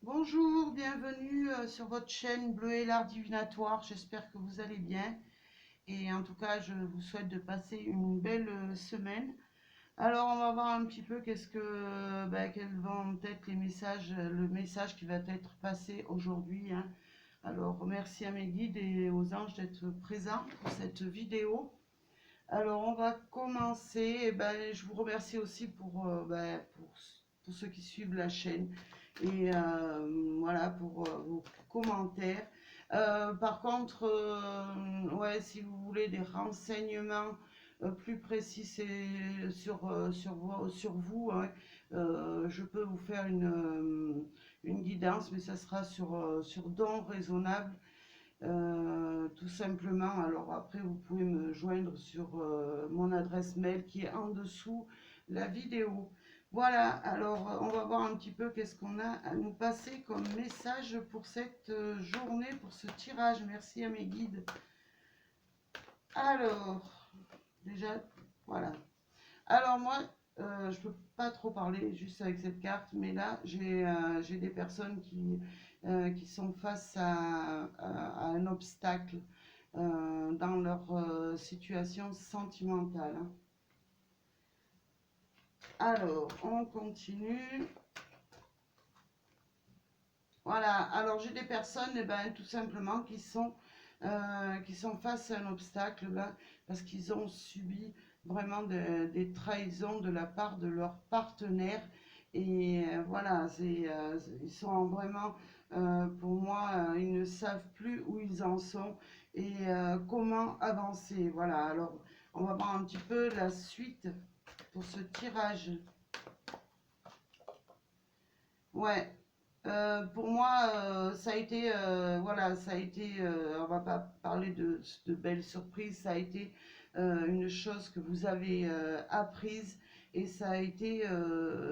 Bonjour, bienvenue sur votre chaîne Bleu et l'art divinatoire. J'espère que vous allez bien. Et en tout cas, je vous souhaite de passer une belle semaine. Alors, on va voir un petit peu quels vont être les messages, le message qui va être passé aujourd'hui, hein. Alors, merci à mes guides et aux anges d'être présents pour cette vidéo. Alors, on va commencer. Je vous remercie aussi pour ceux qui suivent la chaîne et voilà pour vos commentaires. Par contre, ouais, si vous voulez des renseignements plus précis sur vous, hein, je peux vous faire une guidance, mais ça sera sur dons raisonnables. Tout simplement. Alors après, vous pouvez me joindre sur mon adresse mail qui est en dessous la vidéo. Voilà, alors on va voir un petit peu qu'est-ce qu'on a à nous passer comme message pour cette journée, pour ce tirage. Merci à mes guides. Alors, déjà, voilà. Alors moi, je peux pas trop parler juste avec cette carte, mais là, j'ai des personnes qui sont face à un obstacle dans leur situation sentimentale, hein. Alors, on continue. Voilà, alors j'ai des personnes, tout simplement, qui sont face à un obstacle là, parce qu'ils ont subi vraiment des trahisons de la part de leur partenaire. Et voilà, ils sont vraiment, pour moi, ils ne savent plus où ils en sont et comment avancer. Voilà, alors on va voir un petit peu la suite pour ce tirage. Ouais. Pour moi, ça a été, voilà, ça a été, on va pas parler de belles surprises, ça a été une chose que vous avez apprise et ça a été,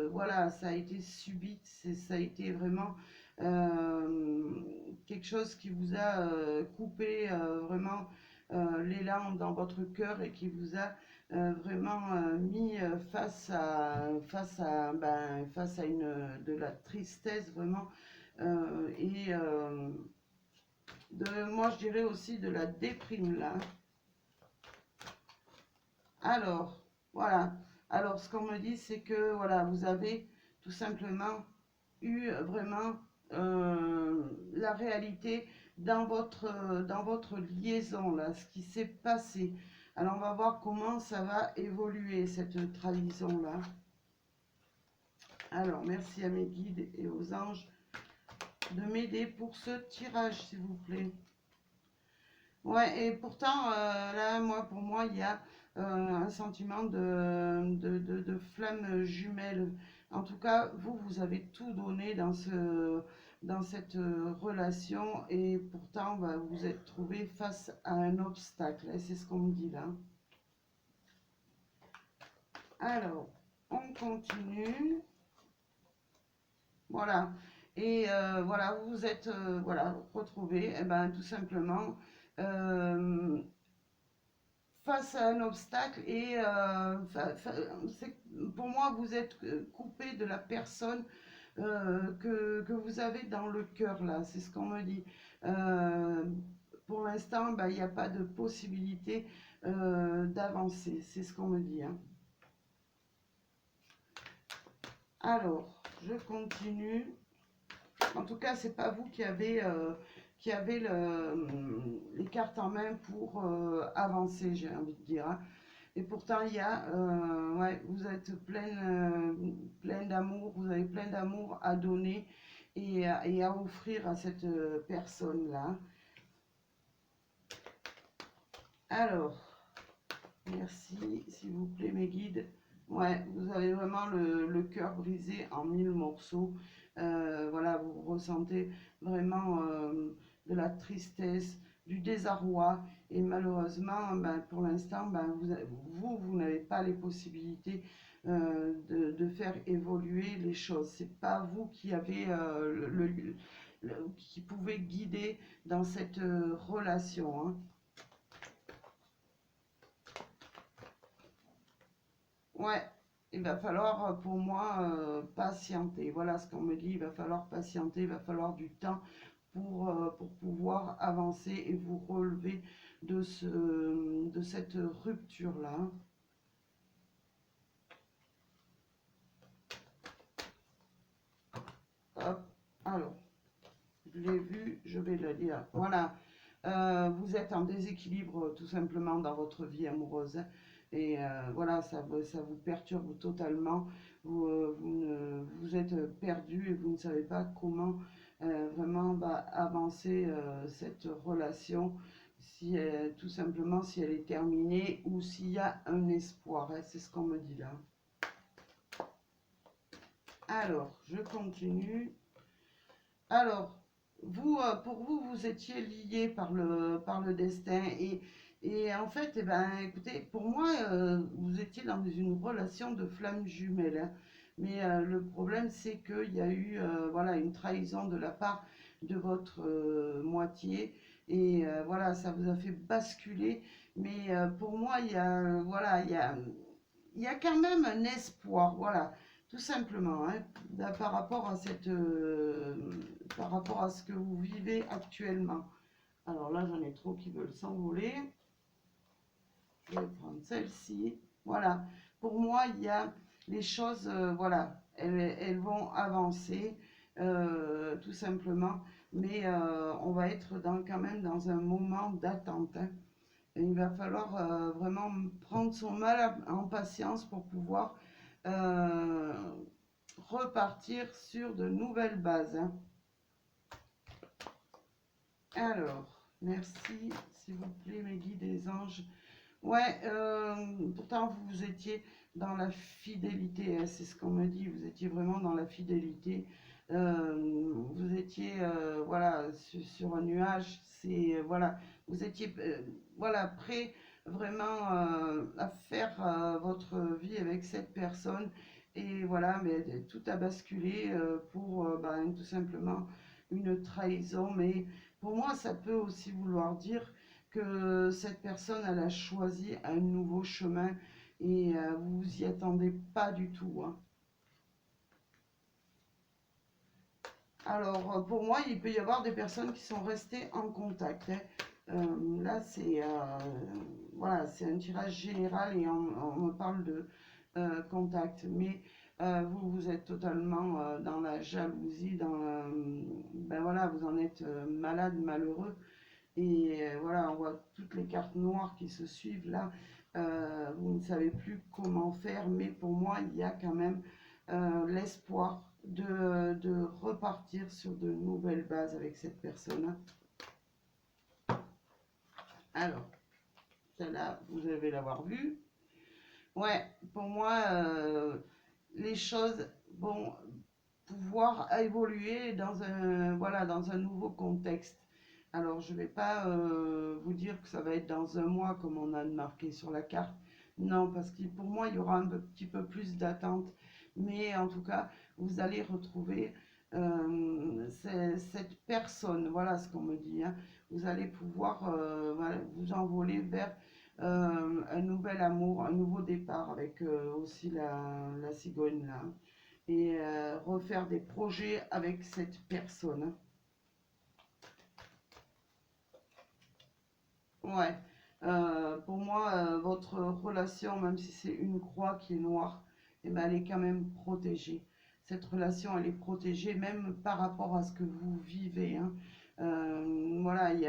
voilà, ça a été subite, ça a été vraiment quelque chose qui vous a coupé vraiment l'élan dans votre cœur et qui vous a vraiment mis face à de la tristesse vraiment moi je dirais aussi de la déprime là. Alors voilà, alors ce qu'on me dit c'est que voilà, vous avez tout simplement eu vraiment la réalité dans votre liaison là, ce qui s'est passé. Alors on va voir comment ça va évoluer cette trahison là. Alors merci à mes guides et aux anges de m'aider pour ce tirage s'il vous plaît. Ouais, et pourtant là pour moi il y a un sentiment de flamme jumelle. En tout cas, vous avez tout donné dans cette relation et pourtant vous êtes trouvé face à un obstacle. Et c'est ce qu'on me dit là. Alors, on continue. Voilà. Et voilà, vous vous êtes voilà, retrouvés, tout simplement euh, face à un obstacle et pour moi vous êtes coupé de la personne que vous avez dans le cœur là, c'est ce qu'on me dit. Euh, pour l'instant, il n'y a pas de possibilité d'avancer, c'est ce qu'on me dit, hein. Alors, je continue. En tout cas, c'est pas vous qui avez les cartes en main pour avancer, j'ai envie de dire, hein. Et pourtant, il y a, ouais, vous êtes plein d'amour, vous avez plein d'amour à donner et à offrir à cette personne-là. Alors, merci, s'il vous plaît, mes guides. Ouais, vous avez vraiment le cœur brisé en 1000 morceaux. Voilà, vous ressentez vraiment de la tristesse, du désarroi. Et malheureusement, pour l'instant, vous n'avez pas les possibilités de faire évoluer les choses. C'est pas vous qui avez qui pouvez guider dans cette relation, hein. Ouais. il va falloir pour moi patienter. Voilà ce qu'on me dit, il va falloir patienter, il va falloir du temps pour pouvoir avancer et vous relever de cette rupture-là. Hop, alors, je l'ai vu, je vais le lire. Voilà, vous êtes en déséquilibre tout simplement dans votre vie amoureuse. Et voilà, ça vous perturbe totalement. Vous êtes perdu et vous ne savez pas comment vraiment avancer cette relation. Si tout simplement si elle est terminée ou s'il y a un espoir. Hein, c'est ce qu'on me dit là. Alors, je continue. Alors, vous, pour vous, vous étiez lié par le destin et en fait, eh ben, écoutez, pour moi, vous étiez dans une relation de flamme jumelle, hein. Mais le problème, c'est qu'il y a eu voilà, une trahison de la part de votre moitié et voilà, ça vous a fait basculer. Mais pour moi, il y a, voilà, il y a quand même un espoir, voilà, tout simplement, hein, par rapport à par rapport à ce que vous vivez actuellement. Alors là, j'en ai trop qui veulent s'envoler. Je vais prendre celle-ci. Voilà. Pour moi, il y a les choses, voilà, elles vont avancer, tout simplement. Mais on va être quand même dans un moment d'attente, hein. Et il va falloir vraiment prendre son mal en patience pour pouvoir euh, repartir sur de nouvelles bases, hein. Alors, merci, s'il vous plaît, mes guides des anges. Ouais, pourtant vous étiez dans la fidélité, hein, c'est ce qu'on me dit, vous étiez vraiment dans la fidélité. Vous étiez voilà, sur un nuage, c'est voilà, vous étiez voilà, prêt vraiment à faire votre vie avec cette personne. Et voilà, mais tout a basculé pour ben, tout simplement une trahison. Mais pour moi, ça peut aussi vouloir dire que cette personne, elle a choisi un nouveau chemin et vous vous y attendez pas du tout, hein. Alors, pour moi, il peut y avoir des personnes qui sont restées en contact, hein. Là, c'est voilà, c'est un tirage général et on me parle de contact. Mais vous, vous êtes totalement dans la jalousie, ben voilà, vous en êtes malade, malheureux. Et voilà, on voit toutes les cartes noires qui se suivent là. Vous ne savez plus comment faire, mais pour moi, il y a quand même l'espoir de repartir sur de nouvelles bases avec cette personne. Alors, celle-là, vous devez l'avoir vue. Ouais, pour moi, les choses vont pouvoir évoluer dans voilà, dans un nouveau contexte. Alors, je ne vais pas vous dire que ça va être dans un mois comme on a marqué sur la carte. Non, parce que pour moi, il y aura un petit peu plus d'attente. Mais en tout cas, vous allez retrouver cette personne. Voilà ce qu'on me dit, hein. Vous allez pouvoir voilà, vous envoler vers un nouvel amour, un nouveau départ avec aussi la cigogne là. Et refaire des projets avec cette personne. Ouais. Pour moi, votre relation, même si c'est une croix qui est noire, eh ben, elle est quand même protégée. Cette relation, elle est protégée même par rapport à ce que vous vivez, hein. Voilà, il y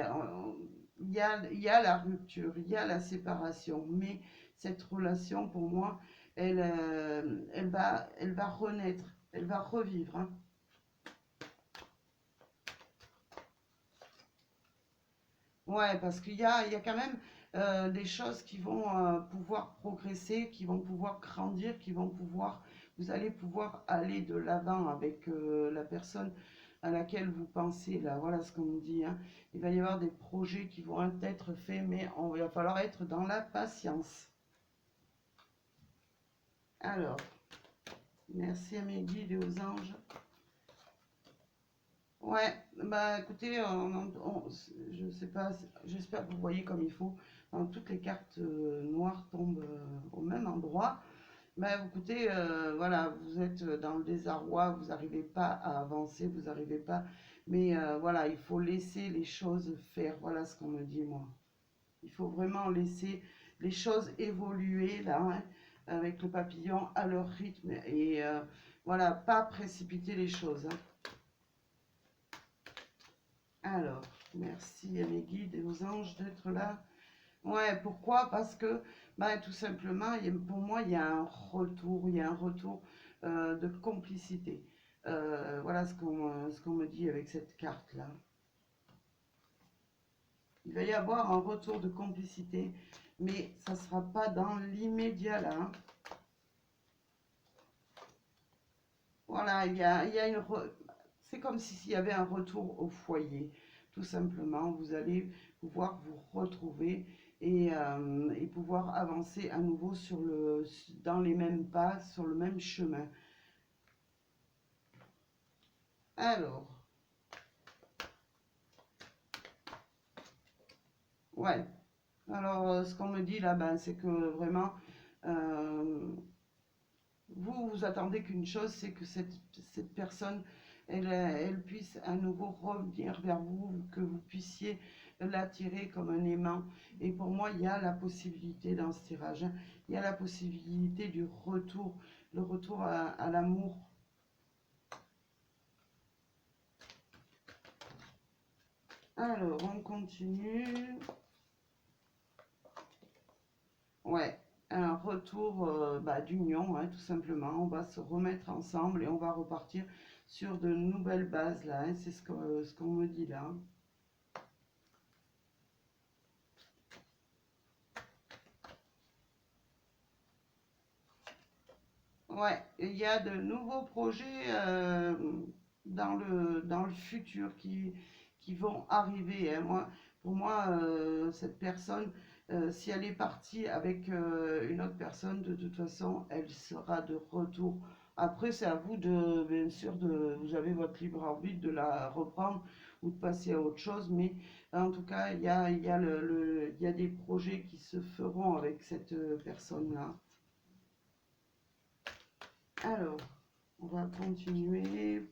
a la rupture, il y a la séparation, mais cette relation, pour moi, elle va renaître, elle va revivre, hein. Ouais, parce il y a quand même des choses qui vont pouvoir progresser, qui vont pouvoir grandir, vous allez pouvoir aller de l'avant avec la personne à laquelle vous pensez, là, voilà ce qu'on me dit, hein. Il va y avoir des projets qui vont être faits, mais il va falloir être dans la patience. Alors, merci à mes guides et aux anges. Ouais, bah écoutez, je sais pas, j'espère que vous voyez comme il faut. Toutes les cartes noires tombent au même endroit. Ben, écoutez, voilà, vous êtes dans le désarroi, vous n'arrivez pas à avancer, vous n'arrivez pas. Mais voilà, il faut laisser les choses faire. Voilà ce qu'on me dit, moi. Il faut vraiment laisser les choses évoluer, là, hein, avec le papillon à leur rythme. Et voilà, pas précipiter les choses, hein. Alors, merci à mes guides et aux anges d'être là. Ouais, pourquoi? Parce que, bah, tout simplement, pour moi, il y a un retour de complicité. Voilà ce qu'on me dit avec cette carte-là. Il va y avoir un retour de complicité, mais ça ne sera pas dans l'immédiat là, hein. Voilà, il y a c'est comme s'il y avait un retour au foyer. Tout simplement, vous allez pouvoir vous retrouver et pouvoir avancer à nouveau dans les mêmes pas, sur le même chemin. Alors, ouais. Alors, ce qu'on me dit là, ben, c'est que vraiment, euh, vous attendez qu'une chose, c'est que cette personne, elle puisse à nouveau revenir vers vous, que vous puissiez l'attirer comme un aimant. Et pour moi, il y a la possibilité dans ce tirage, hein, il y a la possibilité du retour, le retour à l'amour. Alors, on continue. Ouais, un retour bah, d'union, hein, tout simplement. On va se remettre ensemble et on va repartir sur de nouvelles bases là, hein. C'est ce qu'on me dit là. Ouais, il y a de nouveaux projets dans le futur qui vont arriver, hein. Pour moi, cette personne, si elle est partie avec une autre personne, de toute façon, elle sera de retour. Après, c'est à vous de, bien sûr, vous avez votre libre arbitre de la reprendre ou de passer à autre chose, mais en tout cas, il y a des projets qui se feront avec cette personne-là. Alors, on va continuer.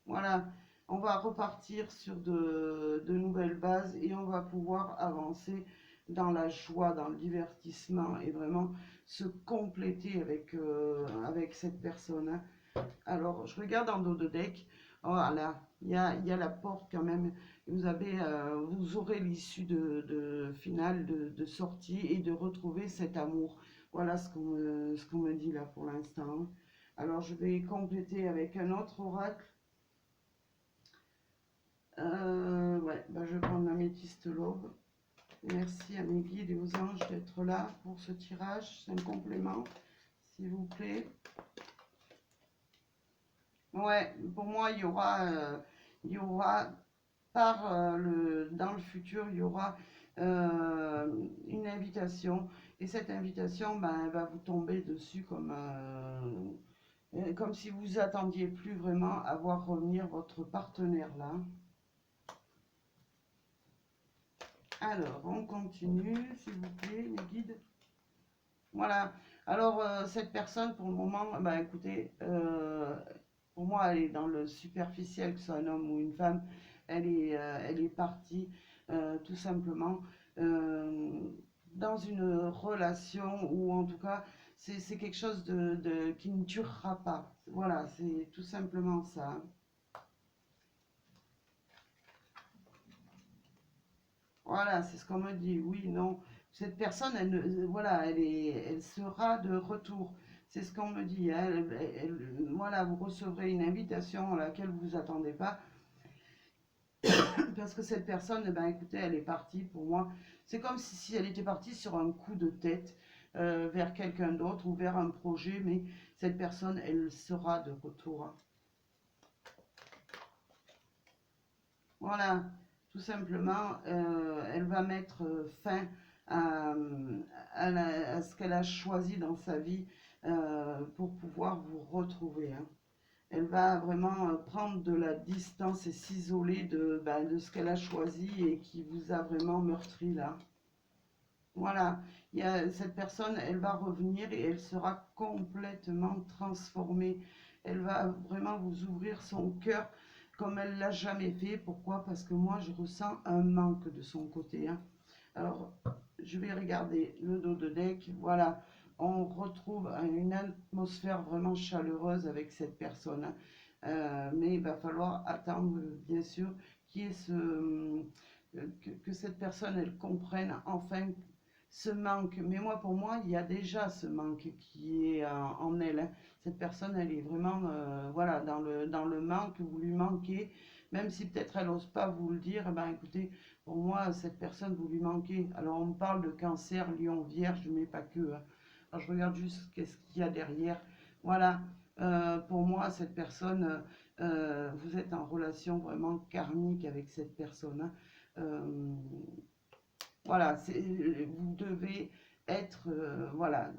Voilà, on va repartir sur de nouvelles bases et on va pouvoir avancer dans la joie, dans le divertissement et vraiment se compléter avec cette personne, hein. Alors, je regarde en dos de deck. Voilà, il y a la porte quand même. Vous aurez l'issue de finale, de sortie et de retrouver cet amour. Voilà ce qu'on me dit là pour l'instant. Alors, je vais compléter avec un autre oracle. Ouais, bah, je vais prendre l'améthyste l'aube. Merci à mes guides et aux anges d'être là pour ce tirage. C'est un complément, s'il vous plaît. Ouais, pour moi, il y aura dans le futur, il y aura une invitation. Et cette invitation, ben, elle va vous tomber dessus comme si vous attendiez plus vraiment à voir revenir votre partenaire là. Alors, on continue, s'il vous plaît, mes guides. Voilà. Alors, cette personne, pour le moment, bah, écoutez, pour moi, elle est dans le superficiel, que ce soit un homme ou une femme. Elle est partie, tout simplement, euh, dans une relation ou en tout cas, c'est quelque chose qui ne durera pas. Voilà, c'est tout simplement ça. Voilà, c'est ce qu'on me dit. Oui, non. Cette personne, voilà, elle sera de retour. C'est ce qu'on me dit, hein. Voilà, vous recevrez une invitation à laquelle vous vous attendez pas. Parce que cette personne, eh ben, écoutez, elle est partie pour moi. C'est comme si elle était partie sur un coup de tête vers quelqu'un d'autre ou vers un projet, mais cette personne, elle sera de retour, hein. Voilà, tout simplement, elle va mettre fin à, à ce qu'elle a choisi dans sa vie pour pouvoir vous retrouver, hein. Elle va vraiment prendre de la distance et s'isoler de ce qu'elle a choisi et qui vous a vraiment meurtri là. Voilà, cette personne, elle va revenir et elle sera complètement transformée. Elle va vraiment vous ouvrir son cœur comme elle l'a jamais fait. Pourquoi? Parce que moi, je ressens un manque de son côté, hein. Alors, je vais regarder le dos de deck. Voilà, on retrouve une atmosphère vraiment chaleureuse avec cette personne, hein. Mais il va falloir attendre, bien sûr, qu'il y ait que cette personne, elle comprenne enfin ce manque. Mais moi, pour moi, il y a déjà ce manque qui est en elle, hein. Cette personne, elle est vraiment voilà, dans le manque, vous lui manquez. Même si peut-être elle n'ose pas vous le dire, eh ben écoutez, pour moi, cette personne, vous lui manquez. Alors, on me parle de cancer, lion, vierge, mais pas que, hein. Alors, je regarde juste qu'est-ce qu'il y a derrière. Voilà, pour moi, cette personne, vous êtes en relation vraiment karmique avec cette personne, hein. Euh, voilà, vous devez être, voilà,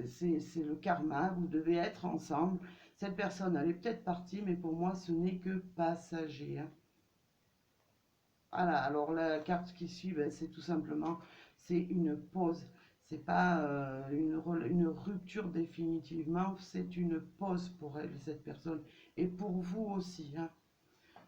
c'est le karma, vous devez être ensemble. Cette personne, elle est peut-être partie, mais pour moi, ce n'est que passager, hein. Voilà, alors la carte qui suit, ben, c'est tout simplement, c'est une pause. C'est pas une rupture définitivement, c'est une pause pour elle, cette personne. Et pour vous aussi, hein.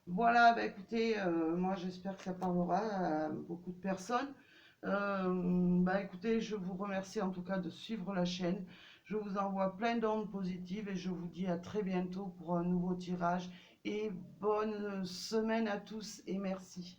Voilà, bah écoutez, moi j'espère que ça parlera à beaucoup de personnes. Bah écoutez, je vous remercie en tout cas de suivre la chaîne. Je vous envoie plein d'ondes positives et je vous dis à très bientôt pour un nouveau tirage. Et bonne semaine à tous et merci.